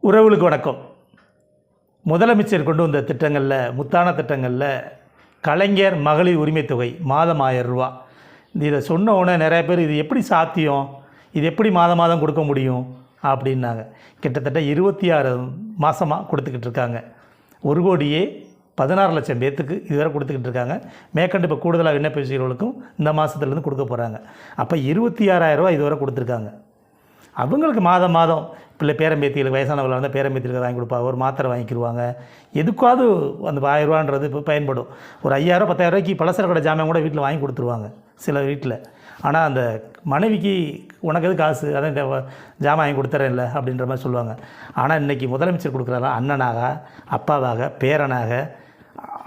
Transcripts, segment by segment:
உறவுகளுக்கு வணக்கம். முதலமைச்சர் கொண்டு வந்த திட்டங்களில், முத்தான திட்டங்களில் கலைஞர் மகளிர் உரிமை தொகை மாதம் ரூ. 1000. இதை சொன்ன உடனே நிறைய பேர் இது எப்படி சாத்தியம், இது எப்படி மாதம் மாதம் கொடுக்க முடியும் அப்படின்னாங்க. கிட்டத்தட்ட 26 மாதமாக கொடுத்துக்கிட்டு இருக்காங்க. 1,16,00,000 பேர்த்துக்கு இதுவரை கொடுத்துக்கிட்டு இருக்காங்க. மேற்கண்டு இப்போ கூடுதலாக விண்ணப்பிச்சவர்களுக்கும் இந்த மாதத்துலேருந்து கொடுக்க போகிறாங்க. அப்போ 26,000 இதுவரை கொடுத்துருக்காங்க. அவங்களுக்கு மாதம் மாதம் பேரம்பேத்திகளுக்கு வயசானவர்கள் வந்து பேரம்பேத்திகளுக்கு வாங்கி கொடுப்பாங்க. ஒரு மாத்திரை வாங்கிக்கிடுவாங்க. எதுக்காவது அந்த 1000 இப்போ பயன்படும். ஒரு 5,000 10,000 பலசர கடை ஜாமான் கூட வீட்டில் வாங்கி கொடுத்துருவாங்க சில வீட்டில். ஆனால் அந்த மனைவிக்கு உனக்கு எது காசு, அதான் இந்த ஜாமான் வாங்கி கொடுத்துறேன் இல்லை அப்படின்ற மாதிரி சொல்லுவாங்க. ஆனால் இன்றைக்கி முதலமைச்சர் கொடுக்குறாரா, அண்ணனாக, அப்பாவாக, பேரனாக,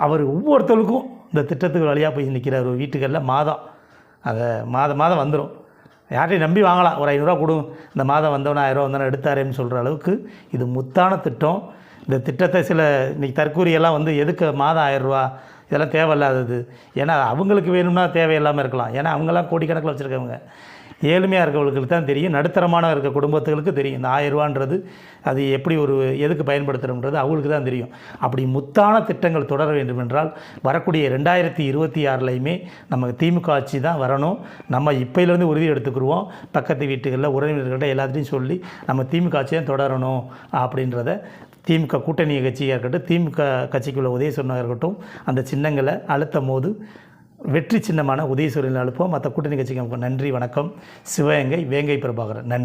அவர் ஒவ்வொருத்தருக்கும் இந்த திட்டத்துக்கு வழியாக போய் நிற்கிறார். ஒரு வீட்டுகளில் மாதம் அதை மாதம் வந்துடும். யார்ட்டையும் நம்பி வாங்கலாம். ஒரு 500 கொடு, இந்த மாதம் வந்தவனா 1000 வந்தவனா எடுத்தாரேன்னு சொல்கிற அளவுக்கு இது முத்தான திட்டம். இந்த திட்டத்தை சில இன்றைக்கி தற்கூரியெல்லாம் வந்து எதுக்கு மாதம் 1000 இதெல்லாம் தேவையில்லாதது. ஏன்னா அவங்களுக்கு வேணும்னா தேவையில்லாமல் இருக்கலாம். ஏன்னா அவங்களாம் கோடிக்கணக்கில் வச்சுருக்கவங்க. ஏழ்மையாக இருக்கவங்களுக்கு தான் தெரியும், நடுத்தரமான இருக்க குடும்பத்துகளுக்கு தெரியும் இந்த 1000 அது எப்படி எதுக்கு பயன்படுத்துகிறோம்ன்றது அவங்களுக்கு தான் தெரியும். அப்படி முத்தான திட்டங்கள் தொடர வேண்டும் என்றால் வரக்கூடிய 2026லையுமே நமக்கு திமுக ஆட்சி தான் வரணும். நம்ம இப்போலேருந்து உறுதி எடுத்துக்கிடுவோம். பக்கத்து வீட்டுகளில் உறவினர்கள்ட்ட எல்லாத்தையும் சொல்லி நம்ம திமுக ஆட்சி தான் தொடரணும் அப்படின்றத திமுக கூட்டணி கட்சியாக இருக்கட்டும், திமுக கட்சிக்குள்ள உதயசூரனாக இருக்கட்டும், அந்த சின்னங்களை அழுத்தும் போது வெற்றி சின்னமான உதயசூரியன் அழுப்போம். மற்ற கூட்டணி கட்சிக்கு நன்றி, வணக்கம். சிவகங்கை வேங்கை பிரபாகரன். நன்றி.